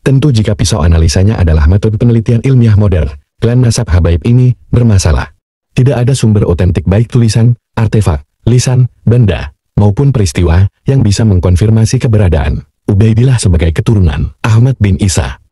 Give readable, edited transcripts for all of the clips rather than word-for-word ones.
Tentu jika pisau analisanya adalah metode penelitian ilmiah modern, klan nasab habaib ini bermasalah. Tidak ada sumber otentik baik tulisan, artefak, lisan, benda, maupun peristiwa yang bisa mengkonfirmasi keberadaan Ubaidillah sebagai keturunan Ahmad bin Isa.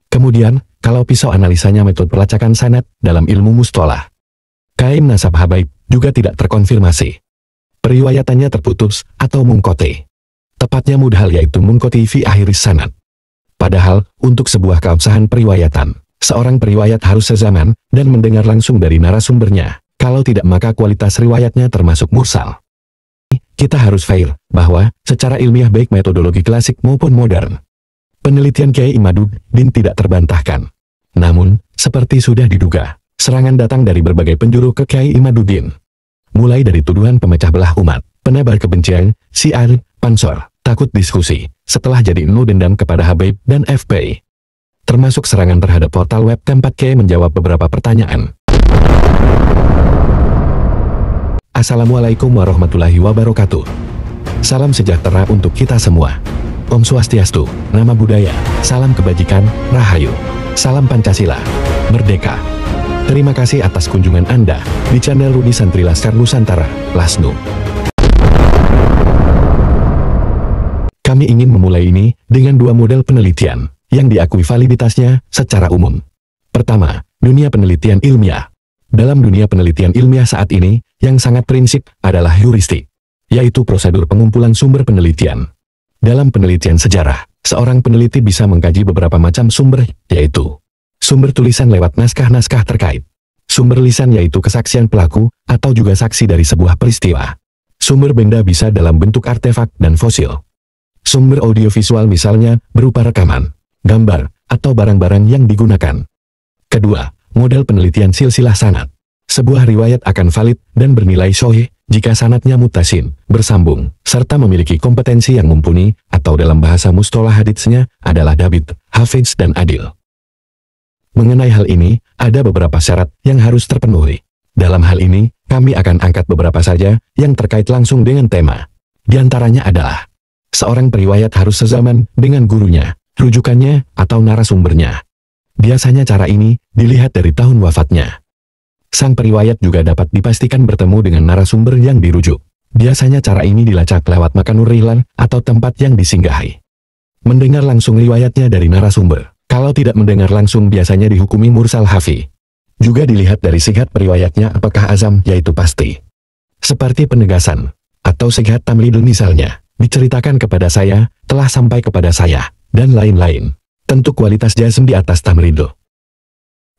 Kemudian, kalau pisau analisanya metode pelacakan sanad dalam ilmu mustolah, kain nasab habaib juga tidak terkonfirmasi. Periwayatannya terputus atau munqati. Tepatnya mudhal yaitu munqati fi akhiris sanad. Padahal, untuk sebuah keabsahan periwayatan, seorang periwayat harus sezaman dan mendengar langsung dari narasumbernya. Kalau tidak maka kualitas riwayatnya termasuk mursal. Kita harus fair bahwa, secara ilmiah baik metodologi klasik maupun modern, penelitian Kiai Imaduddin tidak terbantahkan. Namun, seperti sudah diduga, serangan datang dari berbagai penjuru ke Kiai Imaduddin. Mulai dari tuduhan pemecah belah umat, penebar kebencian, syiar, pansor, takut diskusi, setelah jadi enu dendam kepada Habaib dan FPI. Termasuk serangan terhadap portal web tempat Kiai menjawab beberapa pertanyaan. Assalamualaikum warahmatullahi wabarakatuh. Salam sejahtera untuk kita semua. Om Swastiastu, Nama Budaya, Salam Kebajikan, Rahayu. Salam Pancasila, Merdeka. Terima kasih atas kunjungan Anda di channel Rudi Santri Laskar Nusantara, Lasnu. Kami ingin memulai ini dengan dua model penelitian yang diakui validitasnya secara umum. Pertama, dunia penelitian ilmiah. Dalam dunia penelitian ilmiah saat ini, yang sangat prinsip adalah heuristik, yaitu prosedur pengumpulan sumber penelitian. Dalam penelitian sejarah, seorang peneliti bisa mengkaji beberapa macam sumber, yaitu sumber tulisan lewat naskah-naskah terkait, sumber lisan yaitu kesaksian pelaku atau juga saksi dari sebuah peristiwa, sumber benda bisa dalam bentuk artefak dan fosil, sumber audiovisual misalnya berupa rekaman, gambar, atau barang-barang yang digunakan. Kedua, model penelitian silsilah sanad. Sebuah riwayat akan valid dan bernilai sahih jika sanadnya muttasil, bersambung, serta memiliki kompetensi yang mumpuni, atau dalam bahasa mustolah haditsnya adalah dabit, hafiz dan adil. Mengenai hal ini, ada beberapa syarat yang harus terpenuhi. Dalam hal ini, kami akan angkat beberapa saja yang terkait langsung dengan tema. Di antaranya adalah, seorang periwayat harus sezaman dengan gurunya, rujukannya, atau narasumbernya. Biasanya cara ini dilihat dari tahun wafatnya. Sang periwayat juga dapat dipastikan bertemu dengan narasumber yang dirujuk. Biasanya cara ini dilacak lewat makanur rihlan atau tempat yang disinggahi. Mendengar langsung riwayatnya dari narasumber. Kalau tidak mendengar langsung biasanya dihukumi mursal hafi. Juga dilihat dari sigat periwayatnya apakah azam yaitu pasti. Seperti penegasan, atau sigat tamlidun misalnya, diceritakan kepada saya, telah sampai kepada saya, dan lain-lain. Tentu kualitas jazm di atas tamrido.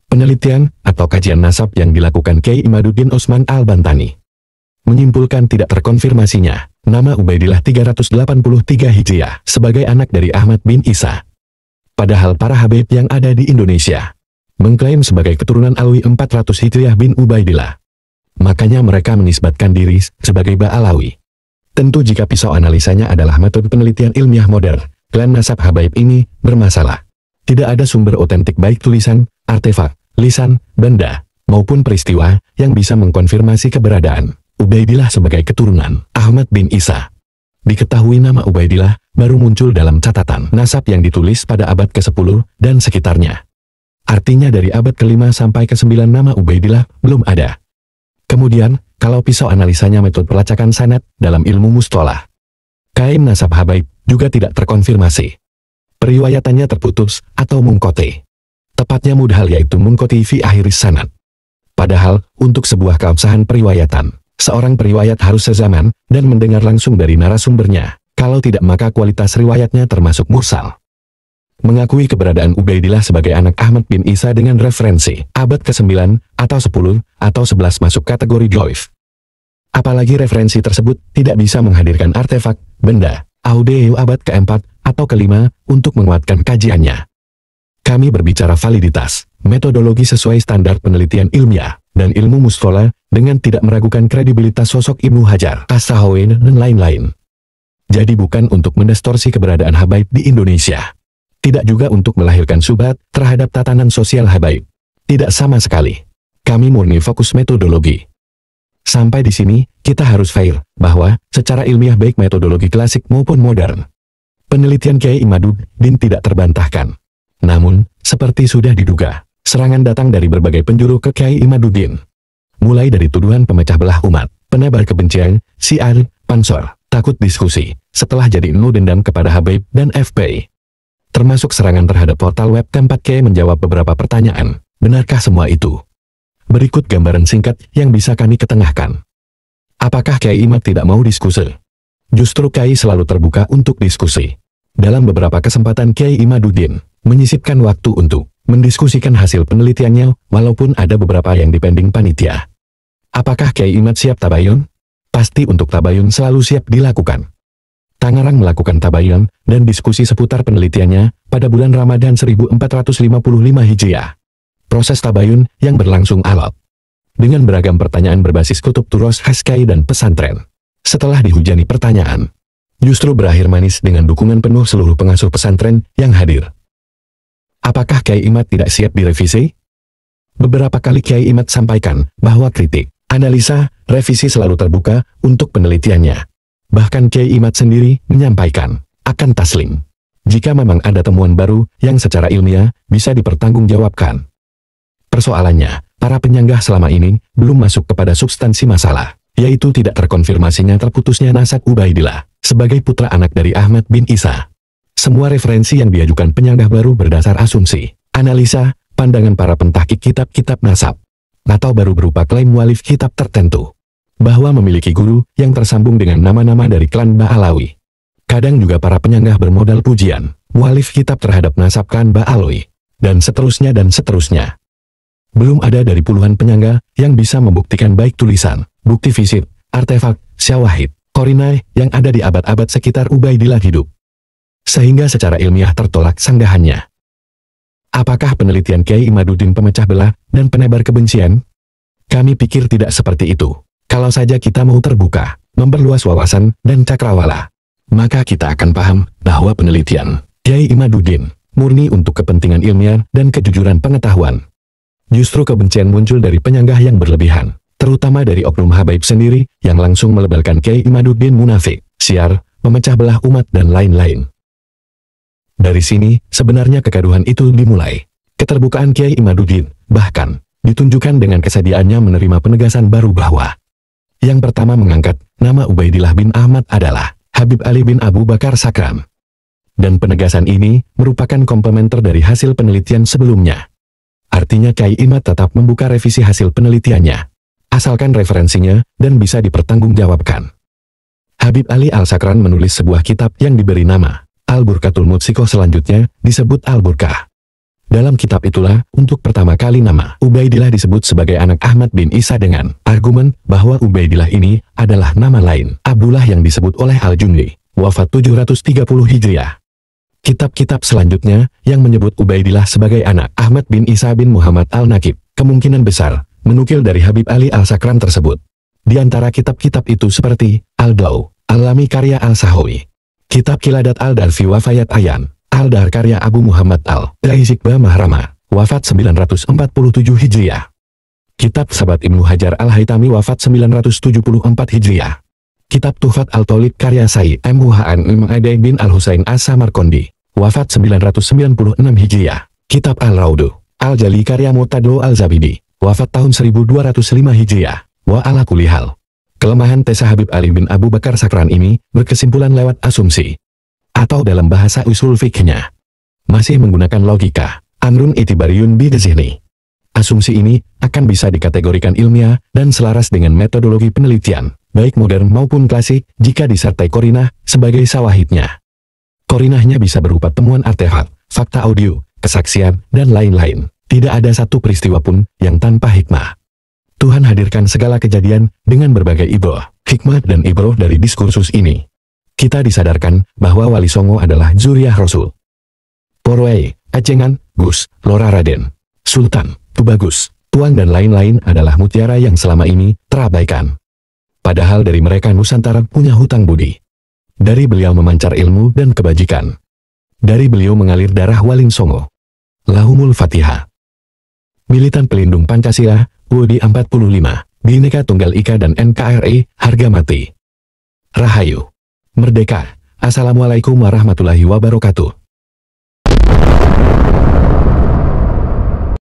Penelitian atau kajian nasab yang dilakukan Kiai Imaduddin Utsman Al-Bantani menyimpulkan tidak terkonfirmasinya nama Ubaidillah 383 Hijriah sebagai anak dari Ahmad bin Isa. Padahal para habaib yang ada di Indonesia mengklaim sebagai keturunan Alwi 400 Hijriah bin Ubaidillah. Makanya mereka menisbatkan diri sebagai Ba'alawi. Tentu jika pisau analisanya adalah metode penelitian ilmiah modern, klan nasab habaib ini bermasalah. Tidak ada sumber otentik baik tulisan, artefak, lisan, benda, maupun peristiwa yang bisa mengkonfirmasi keberadaan Ubaidillah sebagai keturunan Ahmad bin Isa. Diketahui nama Ubaidillah baru muncul dalam catatan nasab yang ditulis pada abad ke-10 dan sekitarnya. Artinya dari abad ke-5 sampai ke-9 nama Ubaidillah belum ada. Kemudian, kalau pisau analisanya metode pelacakan sanad dalam ilmu mustolah, kain nasab habaib juga tidak terkonfirmasi. Periwayatannya terputus atau munqati. Tepatnya mudhal yaitu munqati fi akhiris sanad. Padahal, untuk sebuah keabsahan periwayatan, seorang periwayat harus sezaman dan mendengar langsung dari narasumbernya. Kalau tidak maka kualitas riwayatnya termasuk mursal. Mengakui keberadaan Ubaidillah sebagai anak Ahmad bin Isa dengan referensi abad ke-9 atau 10 atau 11 masuk kategori dhaif. Apalagi referensi tersebut tidak bisa menghadirkan artefak, benda, audio abad ke-4 atau ke-5 untuk menguatkan kajiannya. Kami berbicara validitas, metodologi sesuai standar penelitian ilmiah, dan ilmu mustolah dengan tidak meragukan kredibilitas sosok Ibnu Hajar, As-Sahawi, dan lain-lain. Jadi bukan untuk mendistorsi keberadaan habaib di Indonesia. Tidak juga untuk melahirkan subhat terhadap tatanan sosial habaib. Tidak sama sekali. Kami murni fokus metodologi. Sampai di sini, kita harus fair, bahwa, secara ilmiah baik metodologi klasik maupun modern, penelitian Kiai Imaduddin tidak terbantahkan. Namun, seperti sudah diduga, serangan datang dari berbagai penjuru ke Kiai Imaduddin. Mulai dari tuduhan pemecah belah umat, penebar kebencian, syiar, pansor, takut diskusi, setelah jadi enu dendam kepada Habib dan FPI. Termasuk serangan terhadap portal web tempat Kiai menjawab beberapa pertanyaan. Benarkah semua itu? Berikut gambaran singkat yang bisa kami ketengahkan. Apakah Kiai Imad tidak mau diskusi? Justru Kiai selalu terbuka untuk diskusi. Dalam beberapa kesempatan Kiai Imaduddin menyisipkan waktu untuk mendiskusikan hasil penelitiannya, walaupun ada beberapa yang dipending panitia. Apakah Kiai Imad siap tabayun? Pasti untuk tabayun selalu siap dilakukan. Tangerang melakukan tabayun dan diskusi seputar penelitiannya pada bulan Ramadan 1455 Hijriah. Proses tabayun yang berlangsung alot, dengan beragam pertanyaan berbasis kutub turos khas Kiai dan pesantren. Setelah dihujani pertanyaan, justru berakhir manis dengan dukungan penuh seluruh pengasuh pesantren yang hadir. Apakah Kiai Imad tidak siap direvisi? Beberapa kali Kiai Imad sampaikan bahwa kritik, analisa, revisi selalu terbuka untuk penelitiannya. Bahkan Kiai Imad sendiri menyampaikan akan taslim jika memang ada temuan baru yang secara ilmiah bisa dipertanggungjawabkan. Persoalannya, para penyanggah selama ini belum masuk kepada substansi masalah, yaitu tidak terkonfirmasinya terputusnya nasab Ubaidillah sebagai putra anak dari Ahmad bin Isa. Semua referensi yang diajukan penyanggah baru berdasar asumsi, analisa, pandangan para pentahkik kitab-kitab nasab, atau baru berupa klaim mualif kitab tertentu, bahwa memiliki guru yang tersambung dengan nama-nama dari klan Ba'alawi. Kadang juga para penyanggah bermodal pujian, mualif kitab terhadap nasab klan Ba'alawi, dan seterusnya dan seterusnya. Belum ada dari puluhan penyanggah yang bisa membuktikan baik tulisan, bukti fisik, artefak, syawahid, korinai yang ada di abad-abad sekitar Ubaidillah hidup, sehingga secara ilmiah tertolak sanggahannya. Apakah penelitian Kiai Imaduddin pemecah belah dan penebar kebencian? Kami pikir tidak seperti itu. Kalau saja kita mau terbuka, memperluas wawasan dan cakrawala, maka kita akan paham bahwa penelitian Kiai Imaduddin murni untuk kepentingan ilmiah dan kejujuran pengetahuan. Justru kebencian muncul dari penyanggah yang berlebihan, terutama dari oknum habaib sendiri yang langsung melebalkan Kiai Imaduddin munafik, syiar, memecah belah umat dan lain-lain. Dari sini, sebenarnya kegaduhan itu dimulai. Keterbukaan Kiai Imaduddin, bahkan, ditunjukkan dengan kesediaannya menerima penegasan baru bahwa yang pertama mengangkat nama Ubaidillah bin Ahmad adalah Habib Ali bin Abu Bakar Sakran. Dan penegasan ini merupakan komplementer dari hasil penelitian sebelumnya. Artinya Kiai Imad tetap membuka revisi hasil penelitiannya, asalkan referensinya dan bisa dipertanggungjawabkan. Habib Ali Al-Sakran menulis sebuah kitab yang diberi nama Al-Burkatul Mutsikoh, selanjutnya disebut Al-Burkah. Dalam kitab itulah, untuk pertama kali nama Ubaidillah disebut sebagai anak Ahmad bin Isa dengan argumen bahwa Ubaidillah ini adalah nama lain Abdullah yang disebut oleh Al-Junli, wafat 730 Hijriah. Kitab-kitab selanjutnya yang menyebut Ubaidillah sebagai anak Ahmad bin Isa bin Muhammad Al-Nakib, kemungkinan besar menukil dari Habib Ali Al-Sakran tersebut. Di antara kitab-kitab itu seperti Al-Daw, Al-Lami karya Al-Sahawi, Kitab Kiladat Al-Darfi Wafayat Ayan, Al-Dar karya Abu Muhammad Al-Raizikba Mahrama, wafat 947 Hijriah. Kitab Sabat Ibnu Hajar Al-Haytami, wafat 974 Hijriah. Kitab Tuhfat Al-Tolib karya Sayyid M.Uhaan Imam bin Al-Husain As-Samarqandi, wafat 996 Hijriah. Kitab Al-Raudu Al-Jali karya Mu'tado Al-Zabidi, wafat tahun 1205 Hijriah. Wa ala kulli hal, kelemahan Tesa Habib Ali bin Abu Bakar Sakran ini berkesimpulan lewat asumsi, atau dalam bahasa usul fikihnya, masih menggunakan logika, amrun itibariyun bidhihni. Asumsi ini akan bisa dikategorikan ilmiah dan selaras dengan metodologi penelitian, baik modern maupun klasik, jika disertai korinah sebagai sawahidnya. Korinahnya bisa berupa temuan artefak, fakta audio, kesaksian, dan lain-lain. Tidak ada satu peristiwa pun yang tanpa hikmah. Tuhan hadirkan segala kejadian dengan berbagai ibroh, hikmah dan ibroh dari diskursus ini. Kita disadarkan bahwa Wali Songo adalah zuriyah Rasul. Porwei, Acengan, Gus, Lora Raden, Sultan, Tubagus, Tuang dan lain-lain adalah mutiara yang selama ini terabaikan. Padahal dari mereka Nusantara punya hutang budi. Dari beliau memancar ilmu dan kebajikan. Dari beliau mengalir darah Walin Songo. Lahumul Fatihah. Militan pelindung Pancasila, UUD 45, Bhinneka Tunggal Ika dan NKRI, harga mati. Rahayu. Merdeka. Assalamualaikum warahmatullahi wabarakatuh.